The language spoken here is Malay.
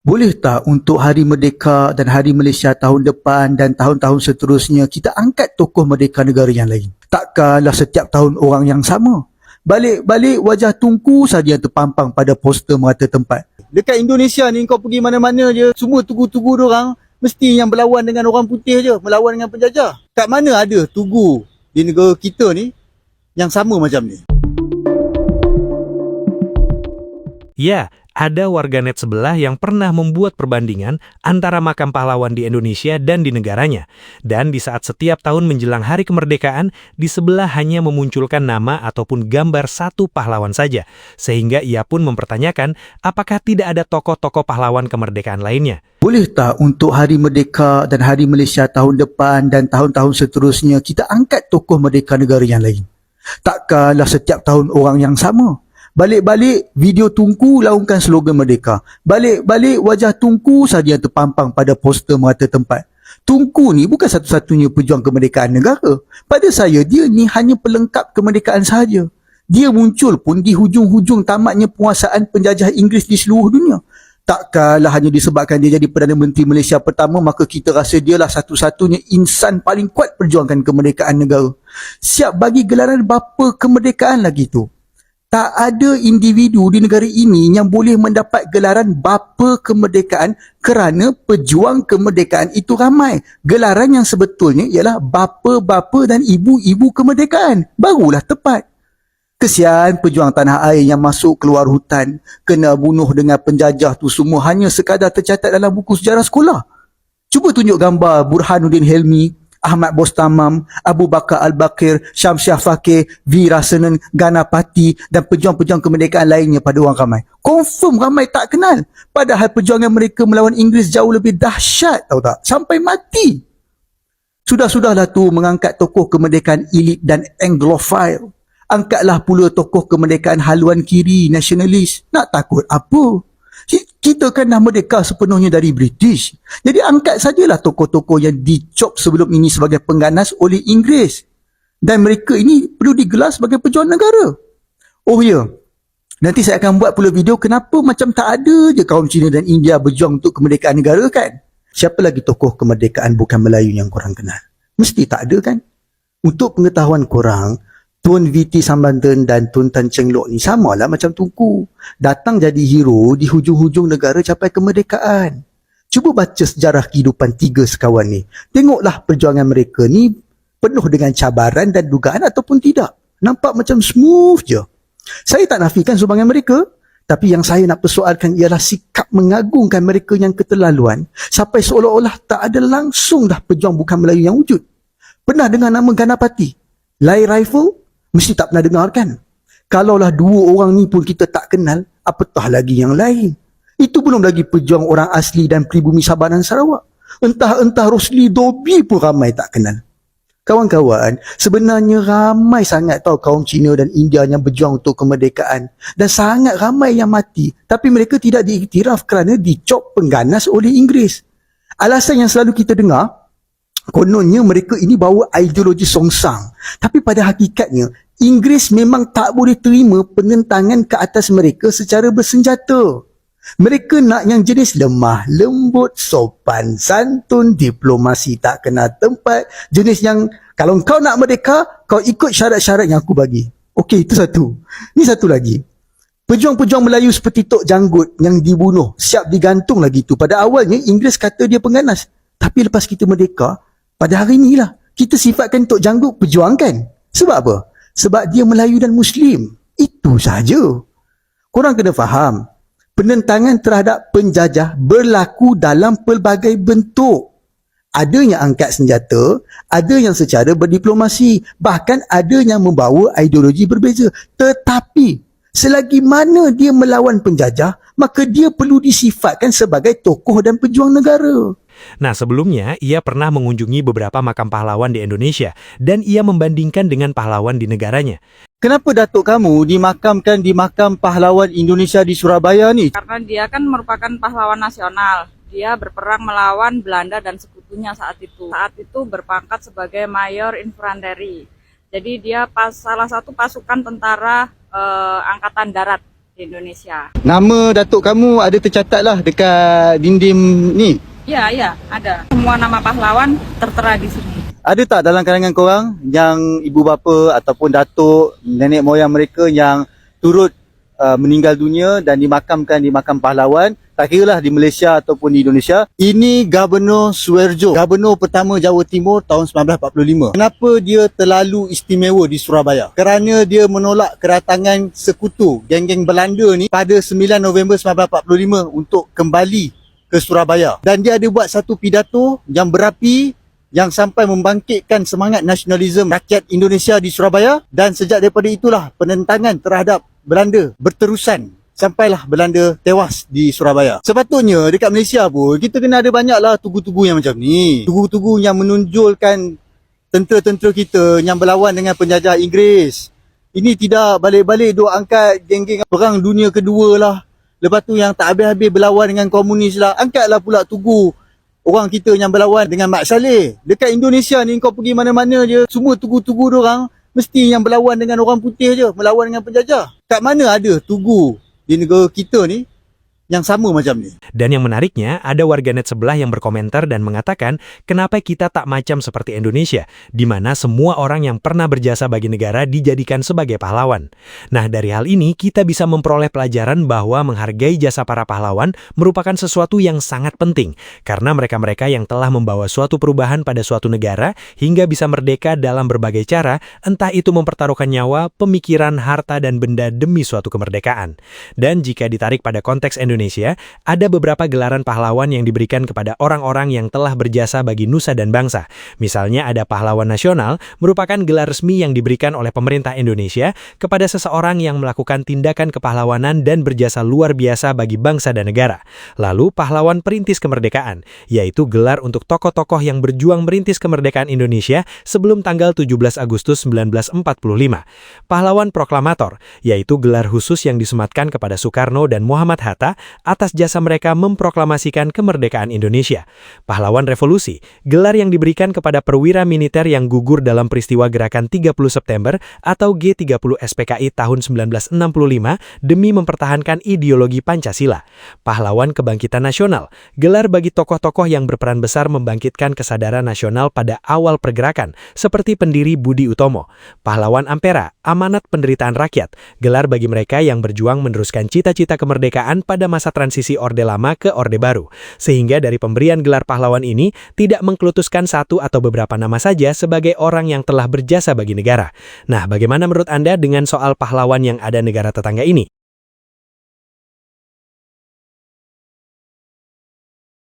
Boleh tak untuk Hari Merdeka dan Hari Malaysia tahun depan dan tahun-tahun seterusnya kita angkat tokoh merdeka negara yang lain? Takkanlah setiap tahun orang yang sama. Balik-balik wajah Tunku saja yang terpampang pada poster merata tempat. Dekat Indonesia ni kau pergi mana-mana je, semua tugu-tugu diorang mesti yang berlawan dengan orang putih je, melawan dengan penjajah. Kat mana ada tugu di negara kita ni yang sama macam ni? Ya, ada warganet sebelah yang pernah membuat perbandingan antara makam pahlawan di Indonesia dan di negaranya. Dan di saat setiap tahun menjelang hari kemerdekaan, di sebelah hanya memunculkan nama ataupun gambar satu pahlawan saja. Sehingga ia pun mempertanyakan apakah tidak ada tokoh-tokoh pahlawan kemerdekaan lainnya. Boleh tak untuk Hari Merdeka dan Hari Malaysia tahun depan dan tahun-tahun seterusnya kita angkat tokoh merdeka negara yang lain? Takkanlah setiap tahun orang yang sama. Balik-balik video Tunku laungkan slogan merdeka. Balik-balik wajah Tunku saja yang terpampang pada poster merata tempat. Tunku ni bukan satu-satunya pejuang kemerdekaan negara. Pada saya, dia ni hanya pelengkap kemerdekaan sahaja. Dia muncul pun di hujung-hujung tamatnya penguasaan penjajah Inggeris di seluruh dunia. Takkanlah hanya disebabkan dia jadi Perdana Menteri Malaysia pertama, maka kita rasa dialah satu-satunya insan paling kuat perjuangkan kemerdekaan negara. Siap bagi gelaran bapa kemerdekaan lagi tu. Tak ada individu di negara ini yang boleh mendapat gelaran bapa kemerdekaan kerana pejuang kemerdekaan itu ramai. Gelaran yang sebetulnya ialah bapa-bapa dan ibu-ibu kemerdekaan. Barulah tepat. Kesian pejuang tanah air yang masuk keluar hutan, kena bunuh dengan penjajah tu semua hanya sekadar tercatat dalam buku sejarah sekolah. Cuba tunjuk gambar Burhanuddin Helmi, Ahmad Bostamam, Abu Bakar Al-Bakir, Syamsiah Fakir, V. Rasanan, Ganapati dan pejuang-pejuang kemerdekaan lainnya pada orang ramai. Confirm ramai tak kenal. Padahal perjuangan mereka melawan Inggeris jauh lebih dahsyat, tahu tak? Sampai mati. Sudah-sudahlah tu mengangkat tokoh kemerdekaan elit dan Anglophile. Angkatlah pula tokoh kemerdekaan haluan kiri, nasionalis. Nak takut apa? Kita kan dah merdeka sepenuhnya dari British. Jadi angkat sajalah tokoh-tokoh yang dicop sebelum ini sebagai pengganas oleh Inggeris. Dan mereka ini perlu digelar sebagai pejuang negara. Oh ya, nanti saya akan buat pula video kenapa macam tak ada je kaum Cina dan India berjuang untuk kemerdekaan negara kan. Siapa lagi tokoh kemerdekaan bukan Melayu yang korang kenal? Mesti tak ada kan? Untuk pengetahuan korang, Tun V.T. Sambandar dan Tun Tan Cheng Lock ni samalah macam Tunku. Datang jadi hero di hujung-hujung negara capai kemerdekaan. Cuba baca sejarah kehidupan tiga sekawan ni. Tengoklah perjuangan mereka ni penuh dengan cabaran dan dugaan ataupun tidak. Nampak macam smooth je. Saya tak nafikan sumbangan mereka. Tapi yang saya nak persoalkan ialah sikap mengagungkan mereka yang keterlaluan. Sampai seolah-olah tak ada langsung dah pejuang bukan Melayu yang wujud. Pernah dengar nama Ganapati? Lai Rifle? Mesti tak pernah dengar kan? Kalaulah dua orang ni pun kita tak kenal, apatah lagi yang lain. Itu belum lagi pejuang orang asli dan pribumi Sabah dan Sarawak. Entah-entah Rosli Dobi pun ramai tak kenal. Kawan-kawan, sebenarnya ramai sangat tahu kaum Cina dan India yang berjuang untuk kemerdekaan. Dan sangat ramai yang mati. Tapi mereka tidak diiktiraf kerana dicop pengganas oleh Inggeris. Alasan yang selalu kita dengar, kononnya mereka ini bawa ideologi songsang. Tapi pada hakikatnya, Inggeris memang tak boleh terima penentangan ke atas mereka secara bersenjata. Mereka nak yang jenis lemah, lembut, sopan, santun, diplomasi tak kena tempat. Jenis yang kalau kau nak merdeka, kau ikut syarat-syarat yang aku bagi. Okey, itu satu. Ni satu lagi. Pejuang-pejuang Melayu seperti Tok Janggut yang dibunuh, siap digantung lagi tu. Pada awalnya, Inggeris kata dia pengganas. Tapi lepas kita merdeka, pada hari inilah kita sifatkan Tok Janggut pejuang kan? Sebab apa? Sebab dia Melayu dan Muslim. Itu sahaja. Korang kena faham, penentangan terhadap penjajah berlaku dalam pelbagai bentuk. Ada yang angkat senjata, ada yang secara berdiplomasi, bahkan ada yang membawa ideologi berbeza. Tetapi selagi mana dia melawan penjajah, maka dia perlu disifatkan sebagai tokoh dan pejuang negara. Nah, sebelumnya ia pernah mengunjungi beberapa makam pahlawan di Indonesia dan ia membandingkan dengan pahlawan di negaranya. Kenapa datuk kamu dimakamkan di makam pahlawan Indonesia di Surabaya ni? Karena dia kan merupakan pahlawan nasional. Dia berperang melawan Belanda dan sekutunya saat itu. Saat itu berpangkat sebagai Mayor Infanteri. Jadi dia salah satu pasukan tentara Angkatan Darat di Indonesia. Nama datuk kamu ada tercatat lah dekat dinding ni. Iya, iya, ada. Semua nama pahlawan tertera di sini. Ada tak dalam kalangan korang yang ibu bapa ataupun datuk, nenek moyang mereka yang turut meninggal dunia dan dimakamkan di makam pahlawan, tak kira lah di Malaysia ataupun di Indonesia? Ini Gubernur Suharjo, Gubernur pertama Jawa Timur tahun 1945. Kenapa dia terlalu istimewa di Surabaya? Kerana dia menolak kedatangan sekutu geng-geng Belanda ni pada 9 November 1945 untuk kembali ke Surabaya. Dan dia ada buat satu pidato yang berapi, yang sampai membangkitkan semangat nasionalisme rakyat Indonesia di Surabaya, dan sejak daripada itulah penentangan terhadap Belanda berterusan sampailah Belanda tewas di Surabaya. Sepatutnya dekat Malaysia pun kita kena ada banyaklah tugu-tugu yang macam ni. Tugu-tugu yang menonjolkan tentera-tentera kita yang berlawan dengan penjajah Inggeris. Ini tidak balik-balik duk angkat geng-geng perang dunia kedua lah. Lepas tu yang tak habis-habis berlawan dengan komunis lah. Angkatlah pula tugu orang kita yang berlawan dengan Mat Saleh. Dekat Indonesia ni kau pergi mana-mana je, semua tugu-tugu diorang mesti yang berlawan dengan orang putih je, melawan dengan penjajah. Kat mana ada tugu di negara kita ni yang sama macam ni? Dan yang menariknya, ada warganet sebelah yang berkomentar dan mengatakan kenapa kita tak macam seperti Indonesia, di mana semua orang yang pernah berjasa bagi negara dijadikan sebagai pahlawan. Nah, dari hal ini kita bisa memperoleh pelajaran bahwa menghargai jasa para pahlawan merupakan sesuatu yang sangat penting, karena mereka-mereka yang telah membawa suatu perubahan pada suatu negara hingga bisa merdeka dalam berbagai cara, entah itu mempertaruhkan nyawa, pemikiran, harta, dan benda demi suatu kemerdekaan. Dan jika ditarik pada konteks Indonesia, ada beberapa gelaran pahlawan yang diberikan kepada orang-orang yang telah berjasa bagi nusa dan bangsa. Misalnya ada pahlawan nasional, merupakan gelar resmi yang diberikan oleh pemerintah Indonesia kepada seseorang yang melakukan tindakan kepahlawanan dan berjasa luar biasa bagi bangsa dan negara. Lalu pahlawan perintis kemerdekaan, yaitu gelar untuk tokoh-tokoh yang berjuang merintis kemerdekaan Indonesia sebelum tanggal 17 Agustus 1945. Pahlawan proklamator, yaitu gelar khusus yang disematkan kepada Soekarno dan Muhammad Hatta atas jasa mereka memproklamasikan kemerdekaan Indonesia. Pahlawan revolusi, gelar yang diberikan kepada perwira militer yang gugur dalam peristiwa gerakan 30 September atau G30 SPKI tahun 1965 demi mempertahankan ideologi Pancasila. Pahlawan kebangkitan nasional, gelar bagi tokoh-tokoh yang berperan besar membangkitkan kesadaran nasional pada awal pergerakan, seperti pendiri Budi Utomo. Pahlawan Ampera, amanat penderitaan rakyat, gelar bagi mereka yang berjuang meneruskan cita-cita kemerdekaan pada masa transisi Orde Lama ke Orde Baru, sehingga dari pemberian gelar pahlawan ini tidak mengklutuskan satu atau beberapa nama saja sebagai orang yang telah berjasa bagi negara. Nah, bagaimana menurut Anda dengan soal pahlawan yang ada negara tetangga ini?